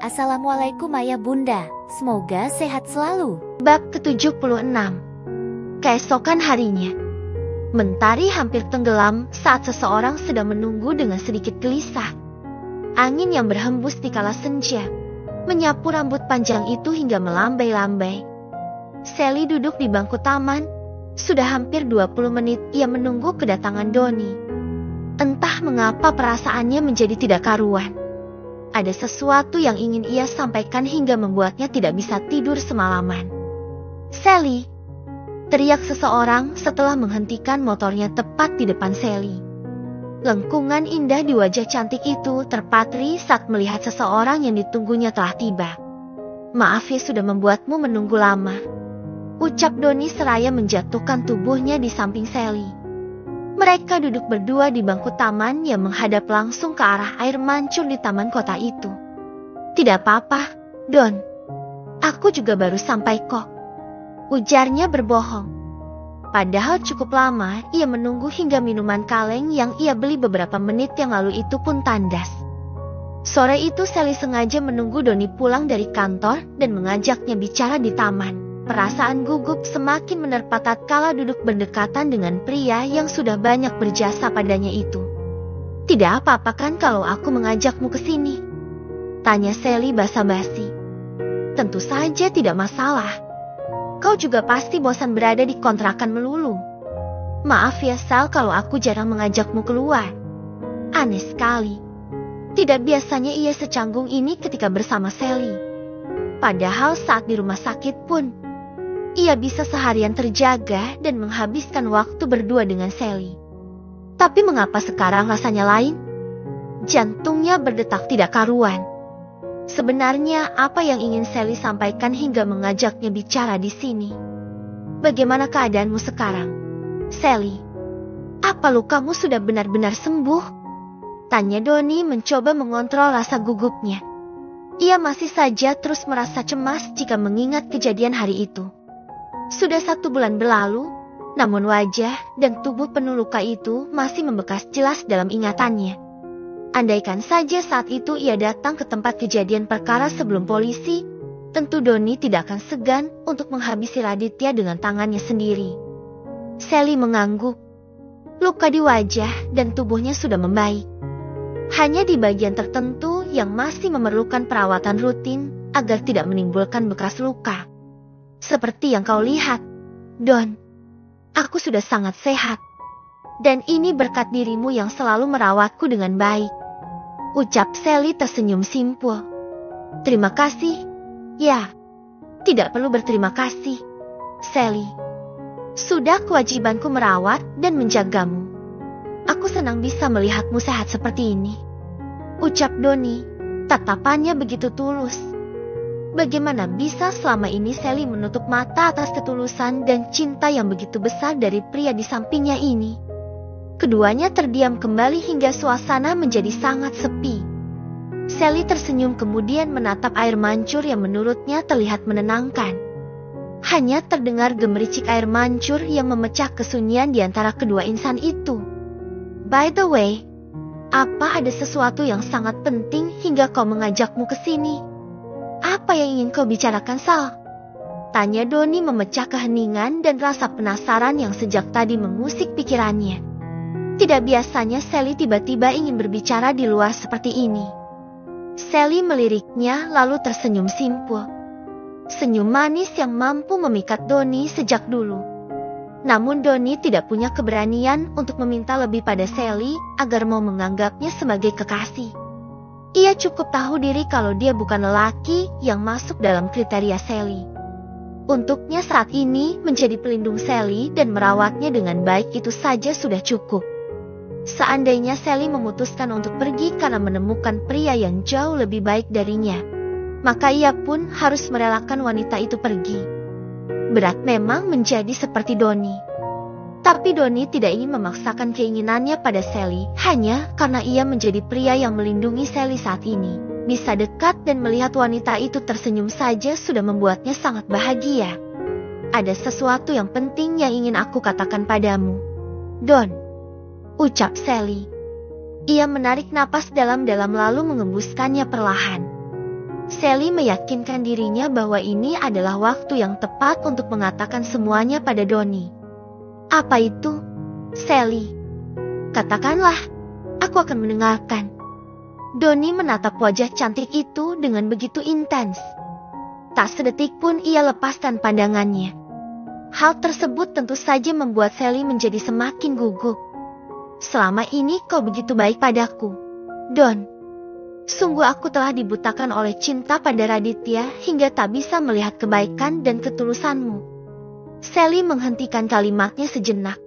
Assalamualaikum ayah bunda, semoga sehat selalu. Bab ke-76. Keesokan harinya, mentari hampir tenggelam saat seseorang sedang menunggu dengan sedikit gelisah. Angin yang berhembus di kala senja menyapu rambut panjang itu hingga melambai-lambai. Sally duduk di bangku taman. Sudah hampir 20 menit ia menunggu kedatangan Donnie. Entah mengapa perasaannya menjadi tidak karuan. Ada sesuatu yang ingin ia sampaikan hingga membuatnya tidak bisa tidur semalaman. "Sally!" teriak seseorang setelah menghentikan motornya tepat di depan Sally. Lengkungan indah di wajah cantik itu terpatri saat melihat seseorang yang ditunggunya telah tiba. "Maaf ya sudah membuatmu menunggu lama," ucap Donnie seraya menjatuhkan tubuhnya di samping Sally. Mereka duduk berdua di bangku taman yang menghadap langsung ke arah air mancur di taman kota itu. "Tidak apa-apa, Don. Aku juga baru sampai kok," ujarnya berbohong. Padahal cukup lama ia menunggu hingga minuman kaleng yang ia beli beberapa menit yang lalu itu pun tandas. Sore itu Sally sengaja menunggu Donnie pulang dari kantor dan mengajaknya bicara di taman. Perasaan gugup semakin menerpa tatkala duduk berdekatan dengan pria yang sudah banyak berjasa padanya itu. "Tidak apa-apa kan kalau aku mengajakmu ke sini?" tanya Sally basa-basi. "Tentu saja tidak masalah. Kau juga pasti bosan berada di kontrakan melulu. Maaf ya Sal kalau aku jarang mengajakmu keluar." Aneh sekali. Tidak biasanya ia secanggung ini ketika bersama Sally. Padahal saat di rumah sakit pun ia bisa seharian terjaga dan menghabiskan waktu berdua dengan Sally. Tapi mengapa sekarang rasanya lain? Jantungnya berdetak tidak karuan. Sebenarnya apa yang ingin Sally sampaikan hingga mengajaknya bicara di sini? "Bagaimana keadaanmu sekarang, Sally? Apa lukamu sudah benar-benar sembuh?" tanya Donnie mencoba mengontrol rasa gugupnya. Ia masih saja terus merasa cemas jika mengingat kejadian hari itu. Sudah 1 bulan berlalu, namun wajah dan tubuh penuh luka itu masih membekas jelas dalam ingatannya. Andaikan saja saat itu ia datang ke tempat kejadian perkara sebelum polisi, tentu Donnie tidak akan segan untuk menghabisi Raditya dengan tangannya sendiri. Sally mengangguk. Luka di wajah dan tubuhnya sudah membaik. Hanya di bagian tertentu yang masih memerlukan perawatan rutin agar tidak menimbulkan bekas luka. "Seperti yang kau lihat, Don, aku sudah sangat sehat. Dan ini berkat dirimu yang selalu merawatku dengan baik," ucap Sally tersenyum simpul. "Terima kasih." "Ya, tidak perlu berterima kasih, Sally. Sudah kewajibanku merawat dan menjagamu. Aku senang bisa melihatmu sehat seperti ini," ucap Donnie. Tatapannya begitu tulus. Bagaimana bisa selama ini Sally menutup mata atas ketulusan dan cinta yang begitu besar dari pria di sampingnya ini? Keduanya terdiam kembali hingga suasana menjadi sangat sepi. Sally tersenyum kemudian menatap air mancur yang menurutnya terlihat menenangkan. Hanya terdengar gemericik air mancur yang memecah kesunyian di antara kedua insan itu. "By the way, apa ada sesuatu yang sangat penting hingga kau mengajakmu ke sini? Apa yang ingin kau bicarakan, Sal?" tanya Donnie memecah keheningan dan rasa penasaran yang sejak tadi mengusik pikirannya. Tidak biasanya Sally tiba-tiba ingin berbicara di luar seperti ini. Sally meliriknya lalu tersenyum simpul. Senyum manis yang mampu memikat Donnie sejak dulu. Namun Donnie tidak punya keberanian untuk meminta lebih pada Sally agar mau menganggapnya sebagai kekasih. Ia cukup tahu diri kalau dia bukan lelaki yang masuk dalam kriteria Sally. Untuknya saat ini menjadi pelindung Sally dan merawatnya dengan baik itu saja sudah cukup. Seandainya Sally memutuskan untuk pergi karena menemukan pria yang jauh lebih baik darinya, maka ia pun harus merelakan wanita itu pergi. Berat memang menjadi seperti Donnie. Tapi Donnie tidak ingin memaksakan keinginannya pada Sally hanya karena ia menjadi pria yang melindungi Sally saat ini. Bisa dekat dan melihat wanita itu tersenyum saja sudah membuatnya sangat bahagia. "Ada sesuatu yang penting yang ingin aku katakan padamu, Don," ucap Sally. Ia menarik napas dalam-dalam lalu mengembuskannya perlahan. Sally meyakinkan dirinya bahwa ini adalah waktu yang tepat untuk mengatakan semuanya pada Donnie. Apa itu, Sally? Katakanlah, aku akan mendengarkan. Donnie menatap wajah cantik itu dengan begitu intens. Tak sedetik pun ia lepaskan pandangannya. Hal tersebut tentu saja membuat Sally menjadi semakin gugup. Selama ini kau begitu baik padaku, Don. Sungguh aku telah dibutakan oleh cinta pada Raditya hingga tak bisa melihat kebaikan dan ketulusanmu. Sally menghentikan kalimatnya sejenak.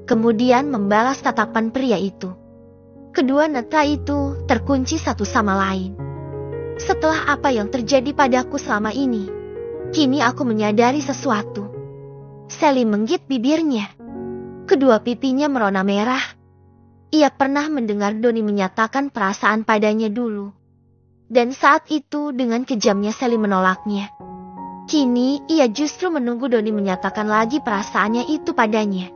Kemudian membalas tatapan pria itu. Kedua netra itu terkunci satu sama lain. Setelah apa yang terjadi padaku selama ini, kini aku menyadari sesuatu. Sally menggigit bibirnya. Kedua pipinya merona merah. Ia pernah mendengar Donnie menyatakan perasaan padanya dulu. Dan saat itu dengan kejamnya Sally menolaknya. Kini ia justru menunggu Donnie menyatakan lagi perasaannya itu padanya.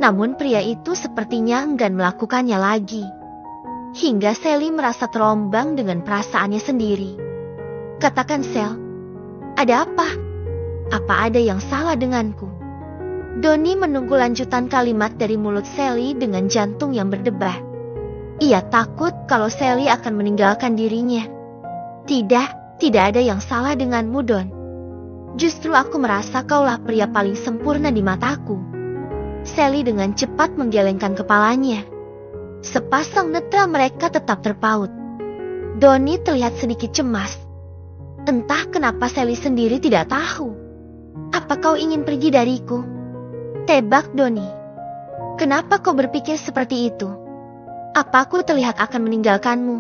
Namun pria itu sepertinya enggan melakukannya lagi. Hingga Sally merasa terombang dengan perasaannya sendiri. Katakan, Sel, ada apa? Apa ada yang salah denganku? Donnie menunggu lanjutan kalimat dari mulut Sally dengan jantung yang berdebar. Ia takut kalau Sally akan meninggalkan dirinya. Tidak ada yang salah denganmu, Don. Justru aku merasa kaulah pria paling sempurna di mataku. Sally dengan cepat menggelengkan kepalanya. Sepasang netra mereka tetap terpaut. Donnie terlihat sedikit cemas. Entah kenapa Sally sendiri tidak tahu. Apa kau ingin pergi dariku? Tebak, Donnie. Kenapa kau berpikir seperti itu? Apa aku terlihat akan meninggalkanmu?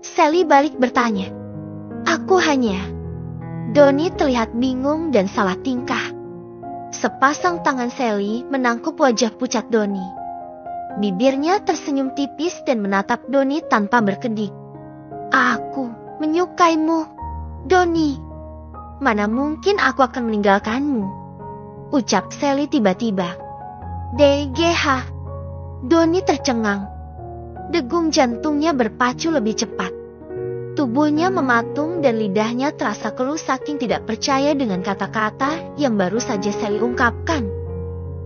Sally balik bertanya. Aku hanya... Donnie terlihat bingung dan salah tingkah. Sepasang tangan Sally menangkup wajah pucat Donnie. Bibirnya tersenyum tipis dan menatap Donnie tanpa berkedip. Aku menyukaimu, Donnie. Mana mungkin aku akan meninggalkanmu? Ucap Sally tiba-tiba. DGH. Donnie tercengang. Degung jantungnya berpacu lebih cepat. Tubuhnya mematung dan lidahnya terasa keluh saking tidak percaya dengan kata-kata yang baru saja Sally ungkapkan.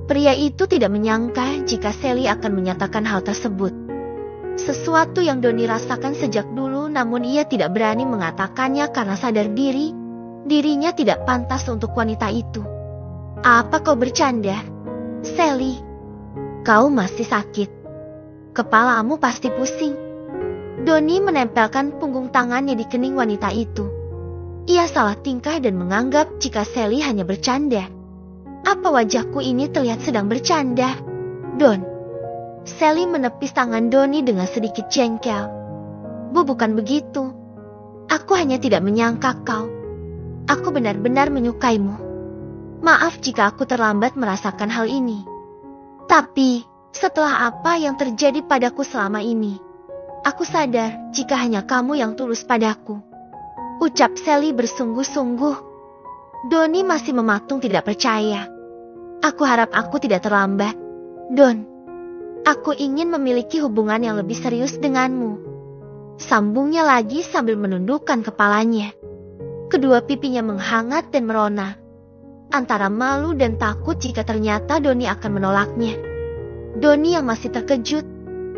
Pria itu tidak menyangka jika Sally akan menyatakan hal tersebut. Sesuatu yang Donnie rasakan sejak dulu namun ia tidak berani mengatakannya karena sadar dirinya tidak pantas untuk wanita itu. Apa kau bercanda? Sally, kau masih sakit. Kepalamu pasti pusing. Donnie menempelkan punggung tangannya di kening wanita itu. Ia salah tingkah dan menganggap jika Sally hanya bercanda. Apa wajahku ini terlihat sedang bercanda? Don. Sally menepis tangan Donnie dengan sedikit jengkel. Bukan begitu. Aku hanya tidak menyangka kau. Aku benar-benar menyukaimu. Maaf jika aku terlambat merasakan hal ini. Tapi, setelah apa yang terjadi padaku selama ini, aku sadar jika hanya kamu yang tulus padaku. Ucap Sally bersungguh-sungguh. Donnie masih mematung tidak percaya. Aku harap aku tidak terlambat, Don. Aku ingin memiliki hubungan yang lebih serius denganmu. Sambungnya lagi sambil menundukkan kepalanya. Kedua pipinya menghangat dan merona. Antara malu dan takut jika ternyata Donnie akan menolaknya. Donnie yang masih terkejut,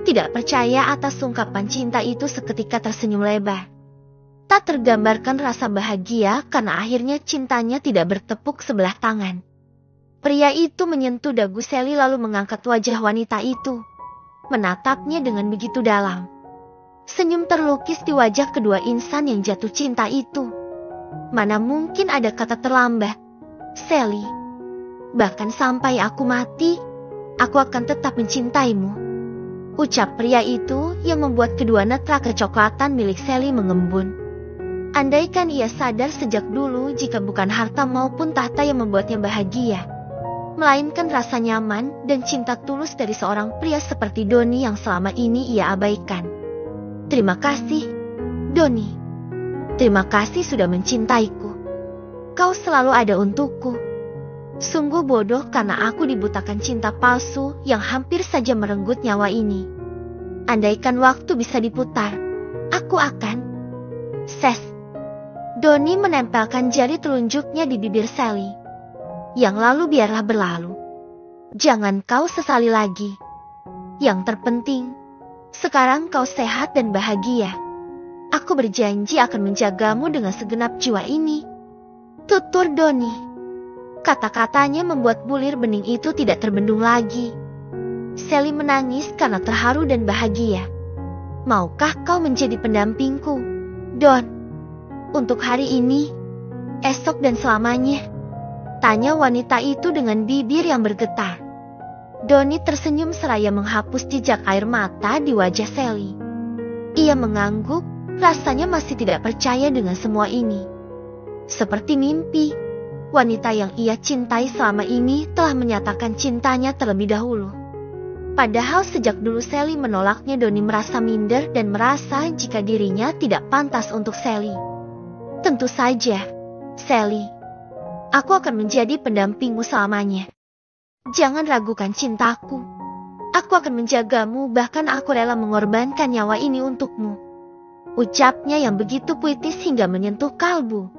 tidak percaya atas ungkapan cinta itu seketika tersenyum lebar. Tak tergambarkan rasa bahagia karena akhirnya cintanya tidak bertepuk sebelah tangan. Pria itu menyentuh dagu Sally lalu mengangkat wajah wanita itu. Menatapnya dengan begitu dalam. Senyum terlukis di wajah kedua insan yang jatuh cinta itu. Mana mungkin ada kata terlambat. Sally, bahkan sampai aku mati, aku akan tetap mencintaimu. Ucap pria itu yang membuat kedua netra kecoklatan milik Sally mengembun. Andaikan ia sadar sejak dulu jika bukan harta maupun tahta yang membuatnya bahagia, melainkan rasa nyaman dan cinta tulus dari seorang pria seperti Donnie yang selama ini ia abaikan. Terima kasih, Donnie. Terima kasih sudah mencintaiku. Kau selalu ada untukku. Sungguh bodoh karena aku dibutakan cinta palsu yang hampir saja merenggut nyawa ini. Andaikan waktu bisa diputar, aku akan... Donnie menempelkan jari telunjuknya di bibir Sally. Yang lalu biarlah berlalu. Jangan kau sesali lagi. Yang terpenting, sekarang kau sehat dan bahagia. Aku berjanji akan menjagamu dengan segenap jiwa ini. Tutur Donnie. Kata-katanya membuat bulir bening itu tidak terbendung lagi. Sally menangis karena terharu dan bahagia. Maukah kau menjadi pendampingku, Don? Untuk hari ini, esok dan selamanya? Tanya wanita itu dengan bibir yang bergetar. Donnie tersenyum seraya menghapus jejak air mata di wajah Sally. Ia mengangguk, rasanya masih tidak percaya dengan semua ini. Seperti mimpi, wanita yang ia cintai selama ini telah menyatakan cintanya terlebih dahulu. Padahal sejak dulu Sally menolaknya, Donnie merasa minder dan merasa jika dirinya tidak pantas untuk Sally. Tentu saja, Sally. Aku akan menjadi pendampingmu selamanya. Jangan ragukan cintaku. Aku akan menjagamu, bahkan aku rela mengorbankan nyawa ini untukmu. Ucapnya yang begitu puitis hingga menyentuh kalbu.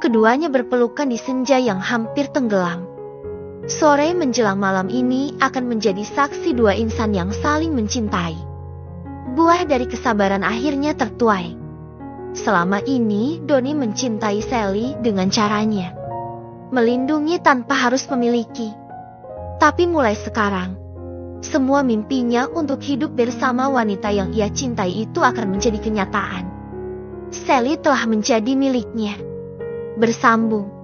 Keduanya berpelukan di senja yang hampir tenggelam. Sore menjelang malam ini akan menjadi saksi dua insan yang saling mencintai. Buah dari kesabaran akhirnya tertuai. Selama ini Donnie mencintai Sally dengan caranya. Melindungi tanpa harus memiliki. Tapi mulai sekarang, semua mimpinya untuk hidup bersama wanita yang ia cintai itu akan menjadi kenyataan. Sally telah menjadi miliknya. Bersambung.